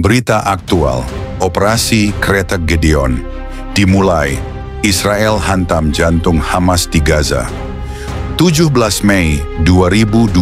Berita aktual, Operasi Kereta Gideon. Dimulai, Israel hantam jantung Hamas di Gaza. 17 Mei 2025,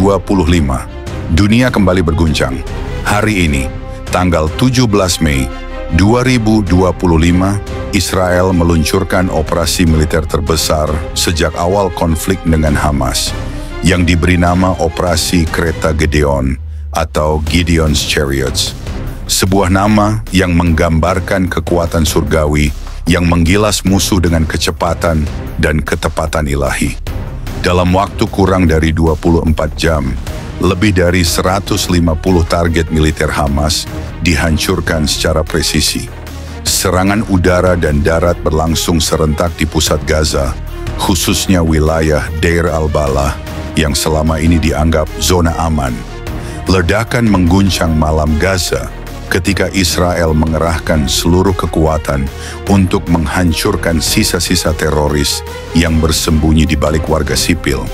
dunia kembali berguncang. Hari ini, tanggal 17 Mei 2025, Israel meluncurkan operasi militer terbesar sejak awal konflik dengan Hamas, yang diberi nama Operasi Kereta Gideon atau Gideon's Chariots. Sebuah nama yang menggambarkan kekuatan surgawi yang menggilas musuh dengan kecepatan dan ketepatan ilahi. Dalam waktu kurang dari 24 jam, lebih dari 150 target militer Hamas dihancurkan secara presisi. Serangan udara dan darat berlangsung serentak di pusat Gaza, khususnya wilayah Deir al-Balah yang selama ini dianggap zona aman. Ledakan mengguncang malam Gaza ketika Israel mengerahkan seluruh kekuatan untuk menghancurkan sisa-sisa teroris yang bersembunyi di balik warga sipil.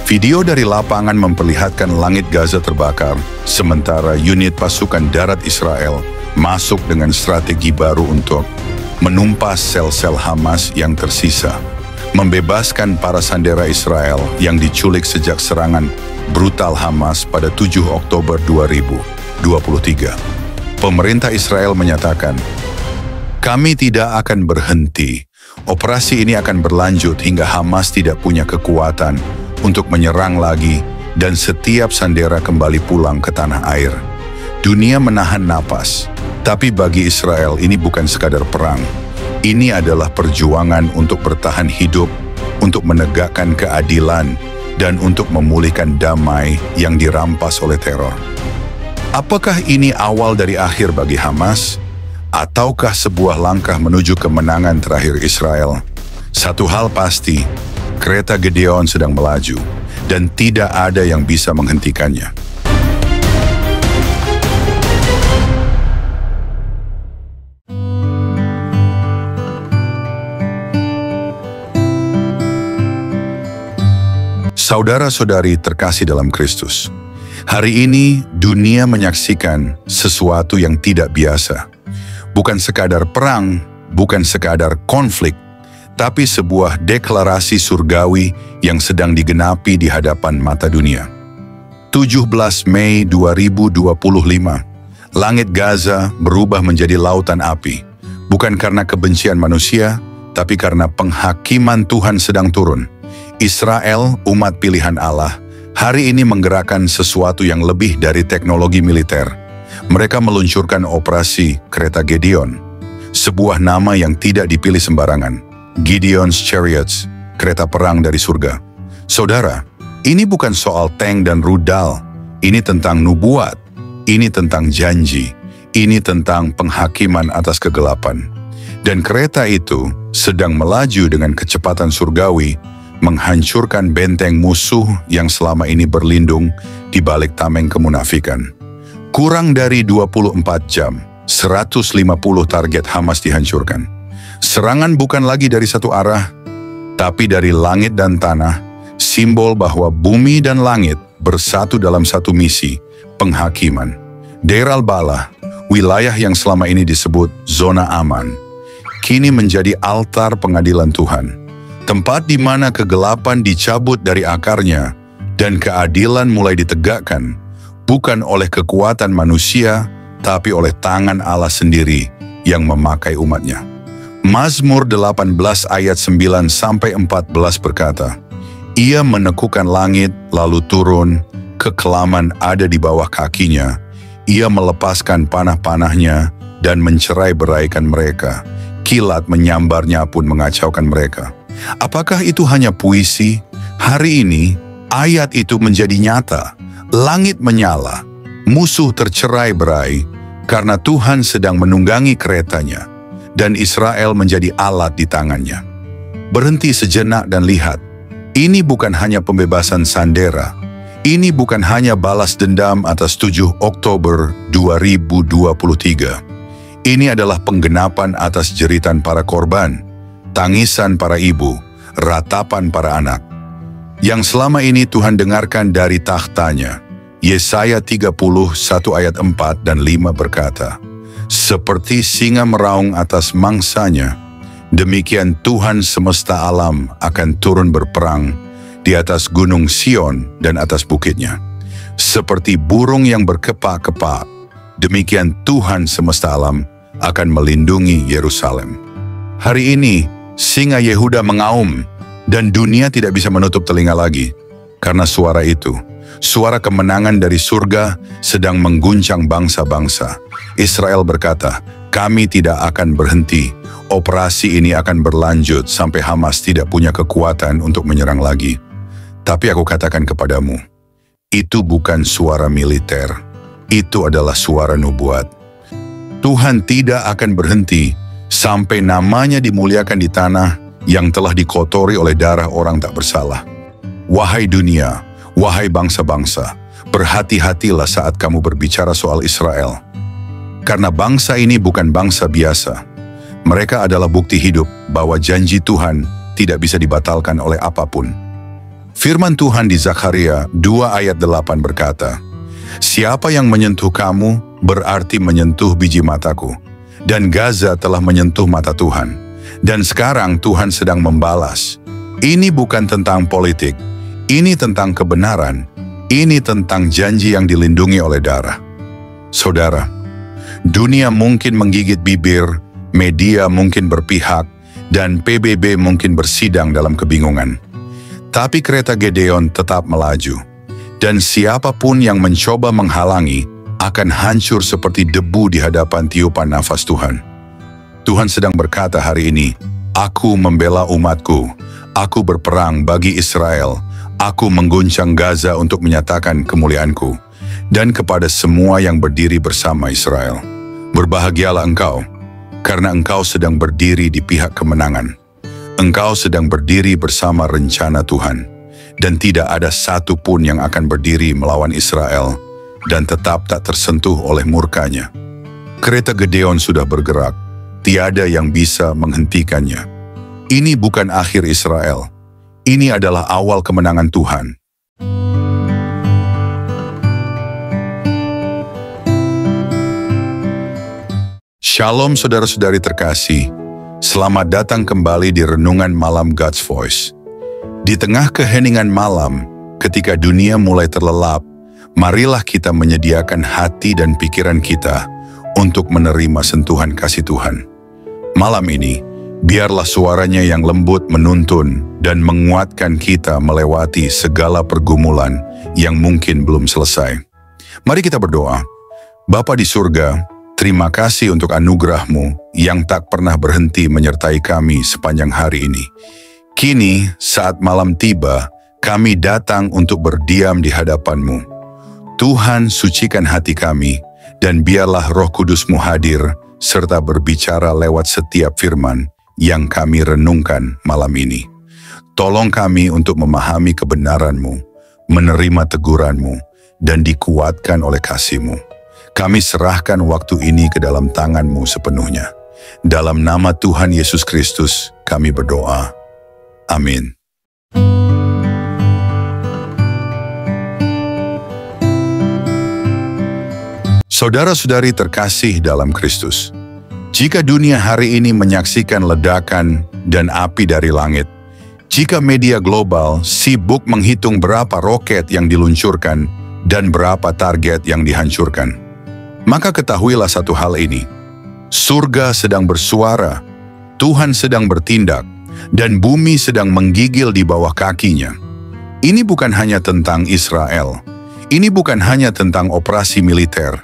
Video dari lapangan memperlihatkan langit Gaza terbakar, sementara unit pasukan darat Israel masuk dengan strategi baru untuk menumpas sel-sel Hamas yang tersisa, membebaskan para sandera Israel yang diculik sejak serangan brutal Hamas pada 7 Oktober 2023. Pemerintah Israel menyatakan, "Kami tidak akan berhenti. Operasi ini akan berlanjut hingga Hamas tidak punya kekuatan untuk menyerang lagi dan setiap sandera kembali pulang ke tanah air." Dunia menahan napas, tapi bagi Israel ini bukan sekadar perang. Ini adalah perjuangan untuk bertahan hidup, untuk menegakkan keadilan, dan untuk memulihkan damai yang dirampas oleh teror. Apakah ini awal dari akhir bagi Hamas? Ataukah sebuah langkah menuju kemenangan terakhir Israel? Satu hal pasti, kereta Gideon sedang melaju, dan tidak ada yang bisa menghentikannya. Saudara-saudari terkasih dalam Kristus, hari ini dunia menyaksikan sesuatu yang tidak biasa. Bukan sekadar perang, bukan sekadar konflik, tapi sebuah deklarasi surgawi yang sedang digenapi di hadapan mata dunia. 17 Mei 2025, langit Gaza berubah menjadi lautan api. Bukan karena kebencian manusia, tapi karena penghakiman Tuhan sedang turun. Israel, umat pilihan Allah, hari ini menggerakkan sesuatu yang lebih dari teknologi militer. Mereka meluncurkan operasi Kereta Gideon, sebuah nama yang tidak dipilih sembarangan. Gideon's Chariots, kereta perang dari surga. Saudara, ini bukan soal tank dan rudal. Ini tentang nubuat, ini tentang janji, ini tentang penghakiman atas kegelapan. Dan kereta itu sedang melaju dengan kecepatan surgawi, menghancurkan benteng musuh yang selama ini berlindung di balik tameng kemunafikan. Kurang dari 24 jam, 150 target Hamas dihancurkan. Serangan bukan lagi dari satu arah, tapi dari langit dan tanah, simbol bahwa bumi dan langit bersatu dalam satu misi, penghakiman. Deir al-Balah, wilayah yang selama ini disebut zona aman, kini menjadi altar pengadilan Tuhan. Tempat di mana kegelapan dicabut dari akarnya dan keadilan mulai ditegakkan, bukan oleh kekuatan manusia, tapi oleh tangan Allah sendiri yang memakai umatnya. Mazmur 18 ayat 9-14 berkata, "Ia menekukan langit lalu turun, kekelaman ada di bawah kakinya. Ia melepaskan panah-panahnya dan mencerai-beraikan mereka. Kilat menyambarnya pun mengacaukan mereka." Apakah itu hanya puisi? Hari ini, ayat itu menjadi nyata. Langit menyala, musuh tercerai-berai, karena Tuhan sedang menunggangi keretanya, dan Israel menjadi alat di tangannya. Berhenti sejenak dan lihat, ini bukan hanya pembebasan sandera, ini bukan hanya balas dendam atas 7 Oktober 2023. Ini adalah penggenapan atas jeritan para korban, tangisan para ibu, ratapan para anak, yang selama ini Tuhan dengarkan dari tahtanya. Yesaya 31 ayat 4 dan 5 berkata, "Seperti singa meraung atas mangsanya, demikian Tuhan semesta alam akan turun berperang di atas gunung Sion dan atas bukitnya. Seperti burung yang berkepak-kepak, demikian Tuhan semesta alam akan melindungi Yerusalem." Hari ini, singa Yehuda mengaum dan dunia tidak bisa menutup telinga lagi. Karena suara itu, suara kemenangan dari surga sedang mengguncang bangsa-bangsa. Israel berkata, "Kami tidak akan berhenti. Operasi ini akan berlanjut sampai Hamas tidak punya kekuatan untuk menyerang lagi." Tapi aku katakan kepadamu, itu bukan suara militer. Itu adalah suara nubuat. Tuhan tidak akan berhenti sampai namanya dimuliakan di tanah yang telah dikotori oleh darah orang tak bersalah. Wahai dunia, wahai bangsa-bangsa, berhati-hatilah saat kamu berbicara soal Israel. Karena bangsa ini bukan bangsa biasa. Mereka adalah bukti hidup bahwa janji Tuhan tidak bisa dibatalkan oleh apapun. Firman Tuhan di Zakaria 2 ayat 8 berkata, "Siapa yang menyentuh kamu berarti menyentuh biji mataku, dan Gaza telah menyentuh mata Tuhan. Dan sekarang Tuhan sedang membalas. Ini bukan tentang politik, ini tentang kebenaran, ini tentang janji yang dilindungi oleh darah." Saudara, dunia mungkin menggigit bibir, media mungkin berpihak, dan PBB mungkin bersidang dalam kebingungan. Tapi kereta Gedeon tetap melaju, dan siapapun yang mencoba menghalangi akan hancur seperti debu di hadapan tiupan nafas Tuhan. Tuhan sedang berkata hari ini, "Aku membela umatku, aku berperang bagi Israel, aku mengguncang Gaza untuk menyatakan kemuliaanku, dan kepada semua yang berdiri bersama Israel. Berbahagialah engkau, karena engkau sedang berdiri di pihak kemenangan. Engkau sedang berdiri bersama rencana Tuhan, dan tidak ada satu pun yang akan berdiri melawan Israel dan tetap tak tersentuh oleh murkanya. Kereta Gedeon sudah bergerak, tiada yang bisa menghentikannya. Ini bukan akhir Israel, ini adalah awal kemenangan Tuhan." Shalom saudara-saudari terkasih, selamat datang kembali di Renungan Malam God's Voice. Di tengah keheningan malam, ketika dunia mulai terlelap, marilah kita menyediakan hati dan pikiran kita untuk menerima sentuhan kasih Tuhan. Malam ini, biarlah suaranya yang lembut menuntun dan menguatkan kita melewati segala pergumulan yang mungkin belum selesai. Mari kita berdoa. Bapa di surga, terima kasih untuk anugerah-Mu yang tak pernah berhenti menyertai kami sepanjang hari ini. Kini, saat malam tiba, kami datang untuk berdiam di hadapan-Mu. Tuhan, sucikan hati kami, dan biarlah Roh Kudus-Mu hadir, serta berbicara lewat setiap firman yang kami renungkan malam ini. Tolong kami untuk memahami kebenaran-Mu, menerima teguran-Mu, dan dikuatkan oleh kasih-Mu. Kami serahkan waktu ini ke dalam tangan-Mu sepenuhnya. Dalam nama Tuhan Yesus Kristus, kami berdoa. Amin. Saudara-saudari terkasih dalam Kristus, jika dunia hari ini menyaksikan ledakan dan api dari langit, jika media global sibuk menghitung berapa roket yang diluncurkan dan berapa target yang dihancurkan, maka ketahuilah satu hal ini, surga sedang bersuara, Tuhan sedang bertindak, dan bumi sedang menggigil di bawah kakinya. Ini bukan hanya tentang Israel, ini bukan hanya tentang operasi militer,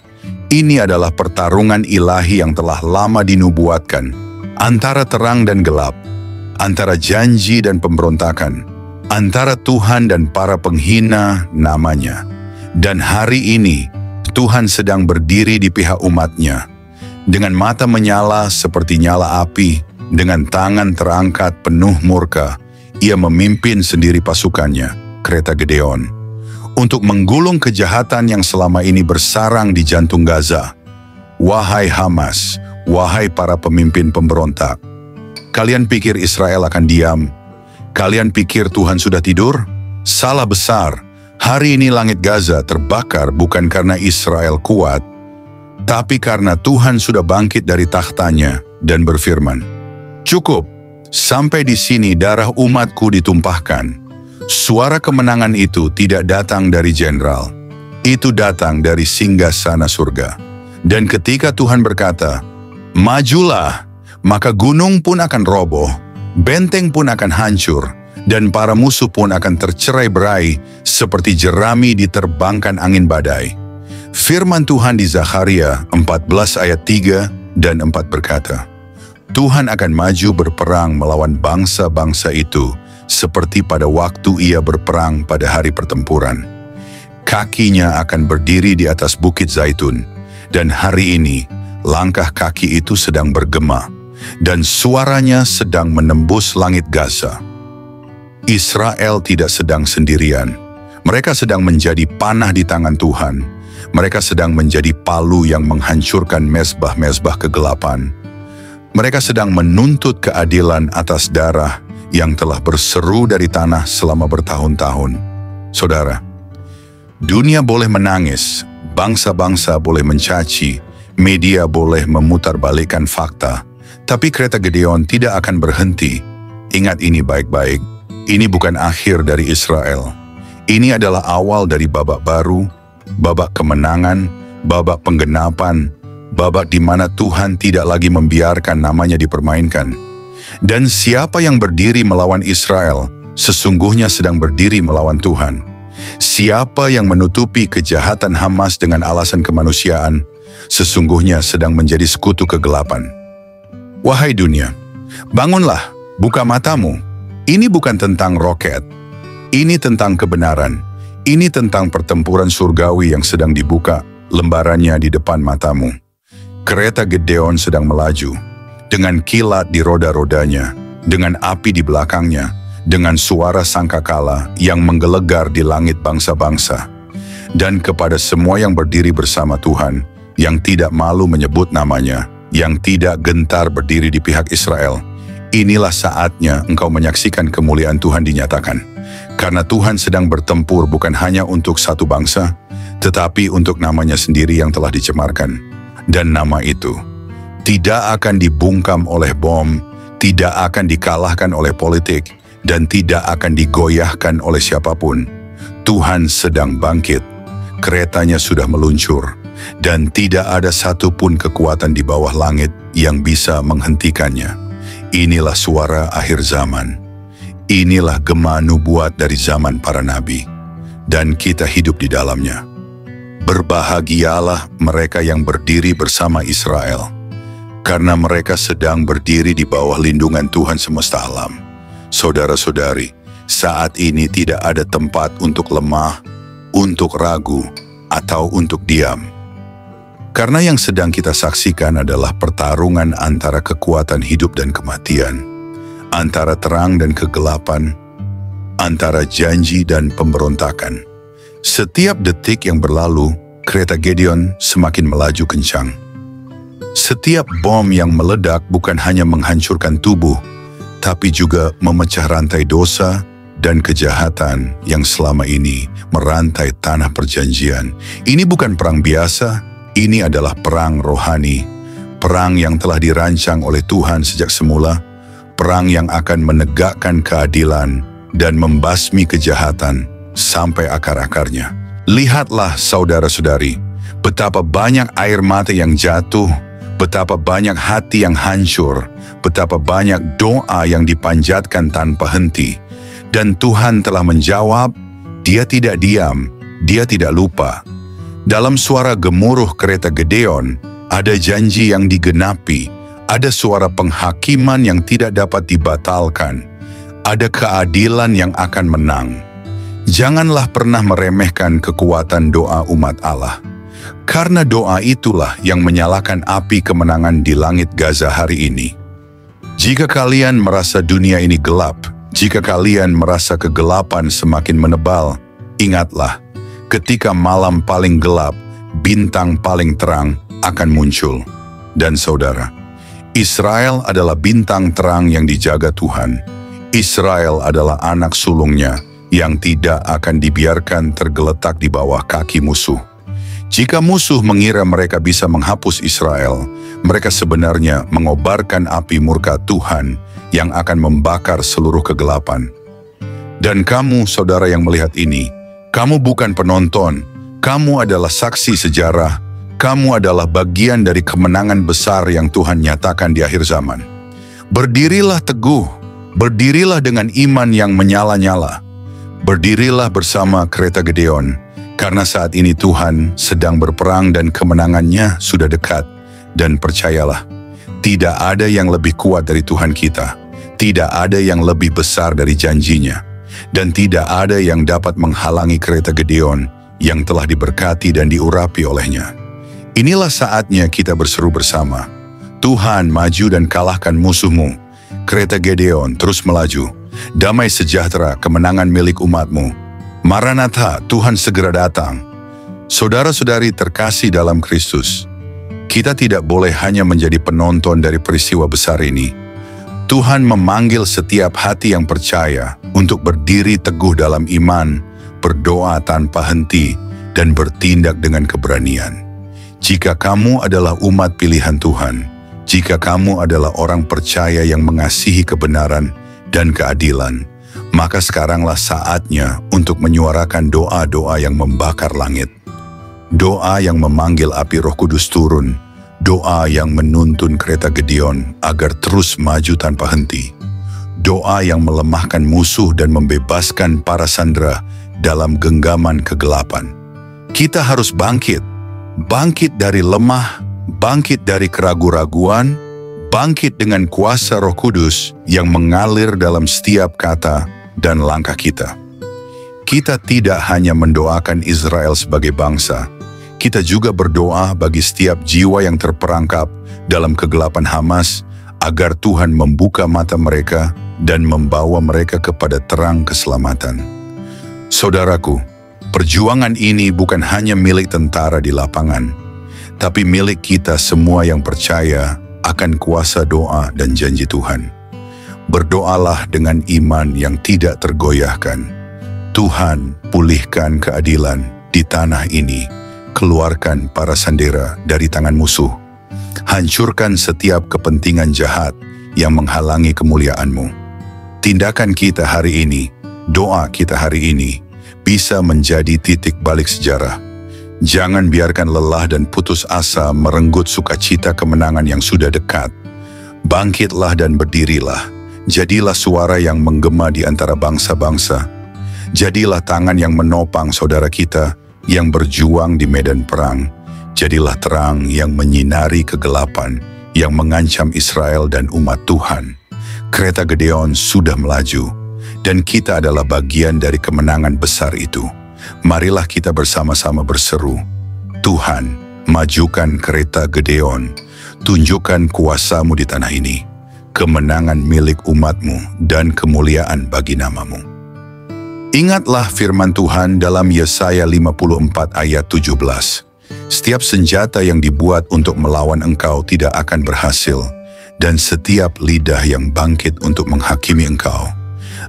ini adalah pertarungan ilahi yang telah lama dinubuatkan, antara terang dan gelap, antara janji dan pemberontakan, antara Tuhan dan para penghina namanya. Dan hari ini, Tuhan sedang berdiri di pihak umatnya, dengan mata menyala seperti nyala api, dengan tangan terangkat penuh murka, ia memimpin sendiri pasukannya, kereta Gedeon, untuk menggulung kejahatan yang selama ini bersarang di jantung Gaza. Wahai Hamas, wahai para pemimpin pemberontak, kalian pikir Israel akan diam? Kalian pikir Tuhan sudah tidur? Salah besar. Hari ini langit Gaza terbakar bukan karena Israel kuat, tapi karena Tuhan sudah bangkit dari takhtanya dan berfirman, "Cukup, sampai di sini darah umatku ditumpahkan." Suara kemenangan itu tidak datang dari jenderal, itu datang dari singgasana surga. Dan ketika Tuhan berkata, "Majulah," maka gunung pun akan roboh, benteng pun akan hancur, dan para musuh pun akan tercerai-berai seperti jerami diterbangkan angin badai. Firman Tuhan di Zakharia 14 ayat 3 dan 4 berkata, Tuhan akan maju berperang melawan bangsa-bangsa itu seperti pada waktu ia berperang pada hari pertempuran. Kakinya akan berdiri di atas bukit Zaitun, dan hari ini langkah kaki itu sedang bergema, dan suaranya sedang menembus langit Gaza. Israel tidak sedang sendirian. Mereka sedang menjadi panah di tangan Tuhan. Mereka sedang menjadi palu yang menghancurkan mezbah-mezbah kegelapan. Mereka sedang menuntut keadilan atas darah yang telah berseru dari tanah selama bertahun-tahun. Saudara, dunia boleh menangis, bangsa-bangsa boleh mencaci, media boleh memutarbalikkan fakta, tapi kereta Gideon tidak akan berhenti. Ingat ini baik-baik, ini bukan akhir dari Israel. Ini adalah awal dari babak baru, babak kemenangan, babak penggenapan, babak di mana Tuhan tidak lagi membiarkan namanya dipermainkan. Dan siapa yang berdiri melawan Israel, sesungguhnya sedang berdiri melawan Tuhan. Siapa yang menutupi kejahatan Hamas dengan alasan kemanusiaan, sesungguhnya sedang menjadi sekutu kegelapan. Wahai dunia, bangunlah, buka matamu. Ini bukan tentang roket. Ini tentang kebenaran. Ini tentang pertempuran surgawi yang sedang dibuka lembarannya di depan matamu. Kereta Gideon sedang melaju. Dengan kilat di roda-rodanya, dengan api di belakangnya, dengan suara sangkakala yang menggelegar di langit bangsa-bangsa. Dan kepada semua yang berdiri bersama Tuhan, yang tidak malu menyebut namanya, yang tidak gentar berdiri di pihak Israel, inilah saatnya engkau menyaksikan kemuliaan Tuhan dinyatakan. Karena Tuhan sedang bertempur bukan hanya untuk satu bangsa, tetapi untuk namanya sendiri yang telah dicemarkan. Dan nama itu tidak akan dibungkam oleh bom, tidak akan dikalahkan oleh politik, dan tidak akan digoyahkan oleh siapapun. Tuhan sedang bangkit, keretanya sudah meluncur, dan tidak ada satupun kekuatan di bawah langit yang bisa menghentikannya. Inilah suara akhir zaman. Inilah gema nubuat dari zaman para nabi, dan kita hidup di dalamnya. Berbahagialah mereka yang berdiri bersama Israel, karena mereka sedang berdiri di bawah lindungan Tuhan semesta alam. Saudara-saudari, saat ini tidak ada tempat untuk lemah, untuk ragu, atau untuk diam. Karena yang sedang kita saksikan adalah pertarungan antara kekuatan hidup dan kematian, antara terang dan kegelapan, antara janji dan pemberontakan. Setiap detik yang berlalu, kereta Gideon semakin melaju kencang. Setiap bom yang meledak bukan hanya menghancurkan tubuh, tapi juga memecah rantai dosa dan kejahatan yang selama ini merantai tanah perjanjian. Ini bukan perang biasa, ini adalah perang rohani, perang yang telah dirancang oleh Tuhan sejak semula, perang yang akan menegakkan keadilan dan membasmi kejahatan sampai akar-akarnya. Lihatlah saudara-saudari, betapa banyak air mata yang jatuh, betapa banyak hati yang hancur, betapa banyak doa yang dipanjatkan tanpa henti. Dan Tuhan telah menjawab, Dia tidak diam, Dia tidak lupa. Dalam suara gemuruh kereta Gideon, ada janji yang digenapi, ada suara penghakiman yang tidak dapat dibatalkan, ada keadilan yang akan menang. Janganlah pernah meremehkan kekuatan doa umat Allah. Karena doa itulah yang menyalakan api kemenangan di langit Gaza hari ini. Jika kalian merasa dunia ini gelap, jika kalian merasa kegelapan semakin menebal, ingatlah, ketika malam paling gelap, bintang paling terang akan muncul. Dan saudara, Israel adalah bintang terang yang dijaga Tuhan. Israel adalah anak sulungnya yang tidak akan dibiarkan tergeletak di bawah kaki musuh. Jika musuh mengira mereka bisa menghapus Israel, mereka sebenarnya mengobarkan api murka Tuhan yang akan membakar seluruh kegelapan. Dan kamu, saudara yang melihat ini, kamu bukan penonton, kamu adalah saksi sejarah, kamu adalah bagian dari kemenangan besar yang Tuhan nyatakan di akhir zaman. Berdirilah teguh, berdirilah dengan iman yang menyala-nyala, berdirilah bersama kereta Gideon, karena saat ini Tuhan sedang berperang dan kemenangannya sudah dekat. Dan percayalah, tidak ada yang lebih kuat dari Tuhan kita, tidak ada yang lebih besar dari janjinya, dan tidak ada yang dapat menghalangi kereta Gideon yang telah diberkati dan diurapi olehnya. Inilah saatnya kita berseru bersama, Tuhan maju dan kalahkan musuhmu. Kereta Gideon terus melaju, damai sejahtera kemenangan milik umatmu. Maranatha, Tuhan segera datang. Saudara-saudari terkasih dalam Kristus, kita tidak boleh hanya menjadi penonton dari peristiwa besar ini. Tuhan memanggil setiap hati yang percaya untuk berdiri teguh dalam iman, berdoa tanpa henti, dan bertindak dengan keberanian. Jika kamu adalah umat pilihan Tuhan, jika kamu adalah orang percaya yang mengasihi kebenaran dan keadilan, maka sekaranglah saatnya untuk menyuarakan doa-doa yang membakar langit. Doa yang memanggil api Roh Kudus turun, doa yang menuntun kereta Gideon agar terus maju tanpa henti. Doa yang melemahkan musuh dan membebaskan para sandera dalam genggaman kegelapan. Kita harus bangkit, bangkit dari lemah, bangkit dari keraguan-raguan, bangkit dengan kuasa Roh Kudus yang mengalir dalam setiap kata dan langkah kita. Kita tidak hanya mendoakan Israel sebagai bangsa, kita juga berdoa bagi setiap jiwa yang terperangkap dalam kegelapan Hamas, agar Tuhan membuka mata mereka dan membawa mereka kepada terang keselamatan. Saudaraku, perjuangan ini bukan hanya milik tentara di lapangan, tapi milik kita semua yang percaya akan kuasa doa dan janji Tuhan. Berdoalah dengan iman yang tidak tergoyahkan. Tuhan, pulihkan keadilan di tanah ini. Keluarkan para sandera dari tangan musuh. Hancurkan setiap kepentingan jahat yang menghalangi kemuliaan-Mu. Tindakan kita hari ini, doa kita hari ini, bisa menjadi titik balik sejarah. Jangan biarkan lelah dan putus asa merenggut sukacita kemenangan yang sudah dekat. Bangkitlah dan berdirilah. Jadilah suara yang menggema di antara bangsa-bangsa. Jadilah tangan yang menopang saudara kita yang berjuang di medan perang. Jadilah terang yang menyinari kegelapan yang mengancam Israel dan umat Tuhan. Kereta Gideon sudah melaju, dan kita adalah bagian dari kemenangan besar itu. Marilah kita bersama-sama berseru, Tuhan, majukan kereta Gideon, tunjukkan kuasa-Mu di tanah ini, kemenangan milik umat-Mu dan kemuliaan bagi nama-Mu. Ingatlah firman Tuhan dalam Yesaya 54 ayat 17. Setiap senjata yang dibuat untuk melawan engkau tidak akan berhasil, dan setiap lidah yang bangkit untuk menghakimi engkau,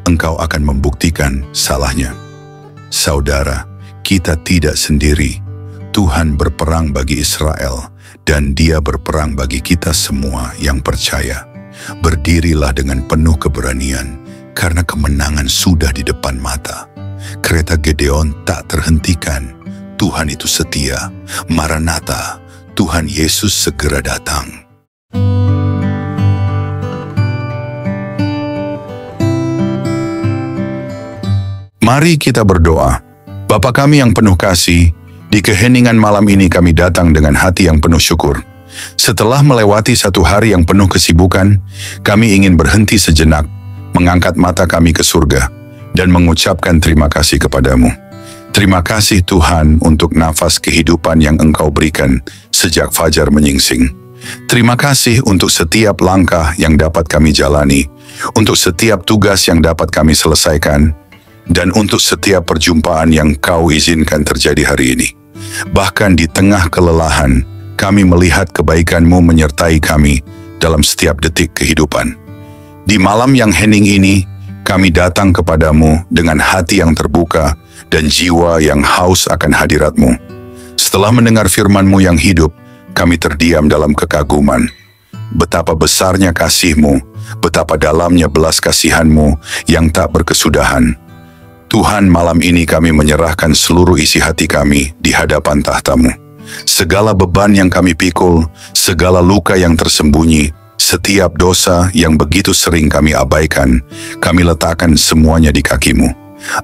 engkau akan membuktikan salahnya. Saudara, kita tidak sendiri. Tuhan berperang bagi Israel, dan Dia berperang bagi kita semua yang percaya. Berdirilah dengan penuh keberanian, karena kemenangan sudah di depan mata. Kereta Gideon tak terhentikan. Tuhan itu setia. Maranatha, Tuhan Yesus segera datang. Mari kita berdoa. Bapa kami yang penuh kasih, di keheningan malam ini kami datang dengan hati yang penuh syukur. Setelah melewati satu hari yang penuh kesibukan, kami ingin berhenti sejenak, mengangkat mata kami ke surga, dan mengucapkan terima kasih kepadamu. Terima kasih Tuhan untuk nafas kehidupan yang Engkau berikan sejak fajar menyingsing. Terima kasih untuk setiap langkah yang dapat kami jalani, untuk setiap tugas yang dapat kami selesaikan, dan untuk setiap perjumpaan yang Kau izinkan terjadi hari ini. Bahkan di tengah kelelahan, kami melihat kebaikan-Mu menyertai kami dalam setiap detik kehidupan. Di malam yang hening ini, Kami datang kepadamu dengan hati yang terbuka dan jiwa yang haus akan hadirat-Mu. Setelah mendengar firman-Mu yang hidup, kami terdiam dalam kekaguman. Betapa besarnya kasih-Mu, betapa dalamnya belas kasihan-Mu yang tak berkesudahan. Tuhan, malam ini kami menyerahkan seluruh isi hati kami di hadapan tahta-Mu. Segala beban yang kami pikul, segala luka yang tersembunyi, setiap dosa yang begitu sering kami abaikan, kami letakkan semuanya di kaki-Mu.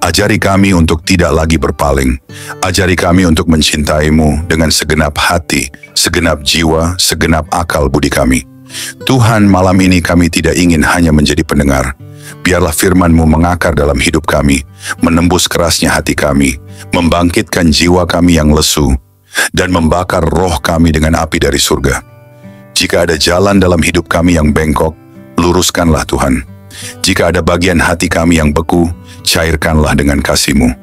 Ajari kami untuk tidak lagi berpaling. Ajari kami untuk mencintai-Mu dengan segenap hati, segenap jiwa, segenap akal budi kami. Tuhan, malam ini kami tidak ingin hanya menjadi pendengar. Biarlah firman-Mu mengakar dalam hidup kami, menembus kerasnya hati kami, membangkitkan jiwa kami yang lesu, dan membakar roh kami dengan api dari surga. Jika ada jalan dalam hidup kami yang bengkok, luruskanlah Tuhan. Jika ada bagian hati kami yang beku, cairkanlah dengan kasih-Mu.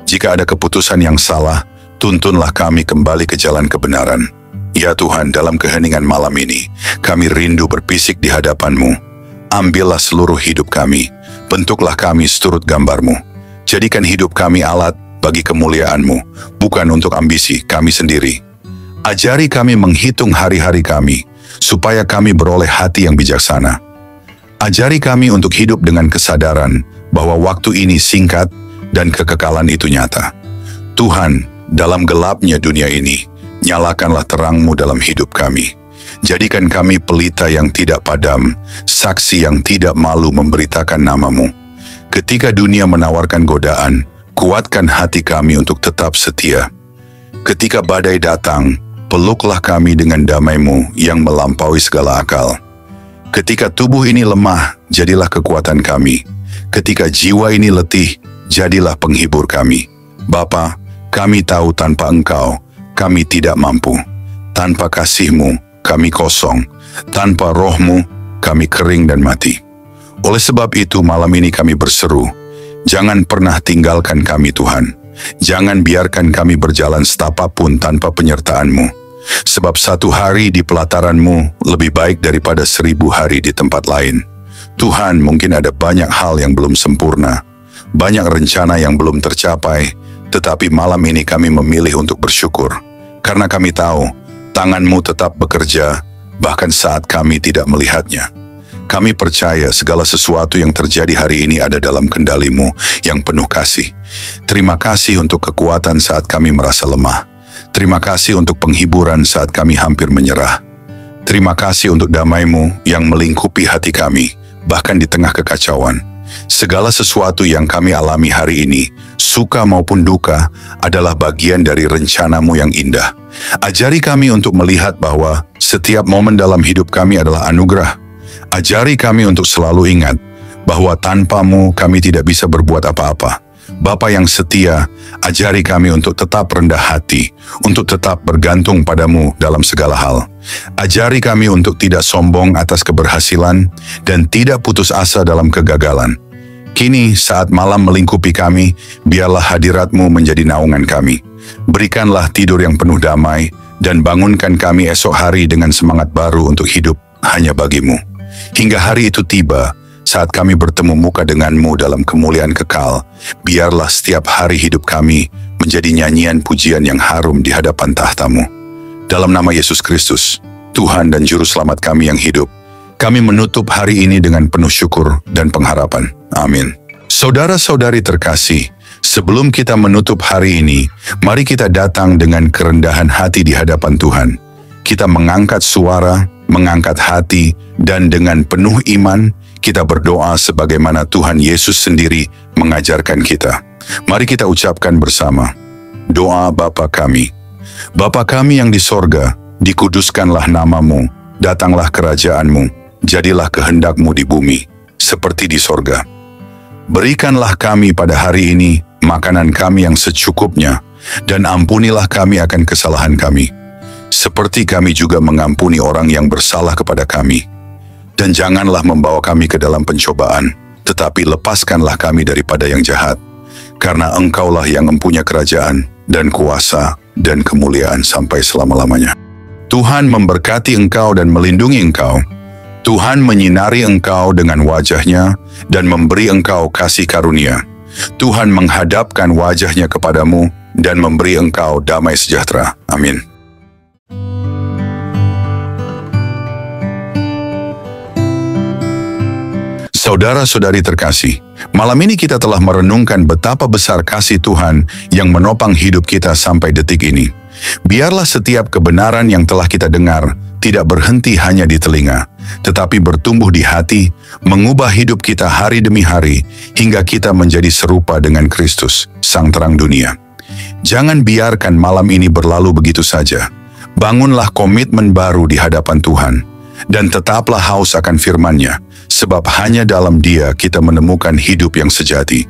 Jika ada keputusan yang salah, tuntunlah kami kembali ke jalan kebenaran. Ya Tuhan, dalam keheningan malam ini, kami rindu berpisik di hadapan-Mu. Ambillah seluruh hidup kami, bentuklah kami seturut gambar-Mu. Jadikan hidup kami alat bagi kemuliaan-Mu, bukan untuk ambisi kami sendiri. Ajari kami menghitung hari-hari kami, supaya kami beroleh hati yang bijaksana. Ajari kami untuk hidup dengan kesadaran bahwa waktu ini singkat dan kekekalan itu nyata. Tuhan, dalam gelapnya dunia ini, nyalakanlah terang-Mu dalam hidup kami. Jadikan kami pelita yang tidak padam, saksi yang tidak malu memberitakan nama-Mu. Ketika dunia menawarkan godaan, kuatkan hati kami untuk tetap setia. Ketika badai datang, peluklah kami dengan damai-Mu yang melampaui segala akal. Ketika tubuh ini lemah, jadilah kekuatan kami. Ketika jiwa ini letih, jadilah penghibur kami. Bapa, kami tahu tanpa Engkau, kami tidak mampu. Tanpa kasih-Mu, kami kosong. Tanpa Roh-Mu, kami kering dan mati. Oleh sebab itu, malam ini kami berseru, jangan pernah tinggalkan kami Tuhan. Jangan biarkan kami berjalan setapak pun tanpa penyertaan-Mu. Sebab satu hari di pelataran-Mu lebih baik daripada 1000 hari di tempat lain. Tuhan, mungkin ada banyak hal yang belum sempurna, banyak rencana yang belum tercapai, tetapi malam ini kami memilih untuk bersyukur. Karena kami tahu, tangan-Mu tetap bekerja, bahkan saat kami tidak melihatnya. Kami percaya segala sesuatu yang terjadi hari ini ada dalam kendali-Mu yang penuh kasih. Terima kasih untuk kekuatan saat kami merasa lemah. Terima kasih untuk penghiburan saat kami hampir menyerah. Terima kasih untuk damai-Mu yang melingkupi hati kami, bahkan di tengah kekacauan. Segala sesuatu yang kami alami hari ini, suka maupun duka, adalah bagian dari rencana-Mu yang indah. Ajari kami untuk melihat bahwa setiap momen dalam hidup kami adalah anugerah. Ajari kami untuk selalu ingat bahwa tanpa-Mu kami tidak bisa berbuat apa-apa. Bapa yang setia, ajari kami untuk tetap rendah hati, untuk tetap bergantung pada-Mu dalam segala hal. Ajari kami untuk tidak sombong atas keberhasilan dan tidak putus asa dalam kegagalan. Kini saat malam melingkupi kami, biarlah hadirat-Mu menjadi naungan kami. Berikanlah tidur yang penuh damai dan bangunkan kami esok hari dengan semangat baru untuk hidup hanya bagi-Mu. Hingga hari itu tiba, saat kami bertemu muka dengan-Mu dalam kemuliaan kekal, biarlah setiap hari hidup kami menjadi nyanyian pujian yang harum di hadapan tahta-Mu. Dalam nama Yesus Kristus, Tuhan dan Juru Selamat kami yang hidup, kami menutup hari ini dengan penuh syukur dan pengharapan. Amin. Saudara-saudari terkasih, sebelum kita menutup hari ini, mari kita datang dengan kerendahan hati di hadapan Tuhan. Kita mengangkat suara, mengangkat hati, dan dengan penuh iman, kita berdoa sebagaimana Tuhan Yesus sendiri mengajarkan kita. Mari kita ucapkan bersama. Doa Bapa kami. Bapa kami yang di sorga, dikuduskanlah nama-Mu, datanglah kerajaan-Mu, jadilah kehendak-Mu di bumi, seperti di sorga. Berikanlah kami pada hari ini makanan kami yang secukupnya, dan ampunilah kami akan kesalahan kami, seperti kami juga mengampuni orang yang bersalah kepada kami. Dan janganlah membawa kami ke dalam pencobaan, tetapi lepaskanlah kami daripada yang jahat. Karena Engkaulah yang mempunyai kerajaan, dan kuasa, dan kemuliaan sampai selama-lamanya. Tuhan memberkati engkau dan melindungi engkau. Tuhan menyinari engkau dengan wajah-Nya dan memberi engkau kasih karunia. Tuhan menghadapkan wajah-Nya kepadamu dan memberi engkau damai sejahtera. Amin. Saudara-saudari terkasih, malam ini kita telah merenungkan betapa besar kasih Tuhan yang menopang hidup kita sampai detik ini. Biarlah setiap kebenaran yang telah kita dengar tidak berhenti hanya di telinga, tetapi bertumbuh di hati, mengubah hidup kita hari demi hari, hingga kita menjadi serupa dengan Kristus, Sang Terang Dunia. Jangan biarkan malam ini berlalu begitu saja. Bangunlah komitmen baru di hadapan Tuhan, dan tetaplah haus akan firman-Nya, sebab hanya dalam Dia kita menemukan hidup yang sejati.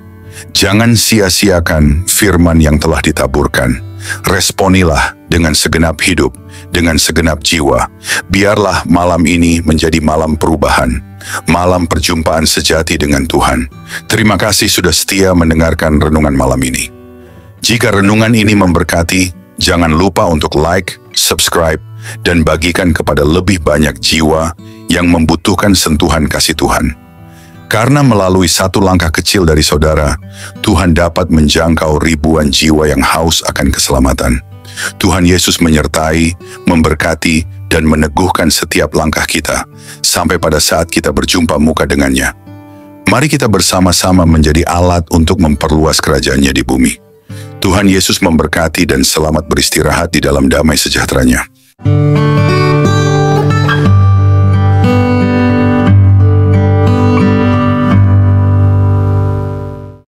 Jangan sia-siakan firman yang telah ditaburkan. Responilah dengan segenap hidup, dengan segenap jiwa. Biarlah malam ini menjadi malam perubahan, malam perjumpaan sejati dengan Tuhan. Terima kasih sudah setia mendengarkan renungan malam ini. Jika renungan ini memberkati, jangan lupa untuk like, subscribe, dan bagikan kepada lebih banyak jiwa yang membutuhkan sentuhan kasih Tuhan. Karena melalui satu langkah kecil dari saudara, Tuhan dapat menjangkau ribuan jiwa yang haus akan keselamatan. Tuhan Yesus menyertai, memberkati, dan meneguhkan setiap langkah kita, sampai pada saat kita berjumpa muka dengannya. Mari kita bersama-sama menjadi alat untuk memperluas kerajaan-Nya di bumi. Tuhan Yesus memberkati dan selamat beristirahat di dalam damai sejahtera-Nya.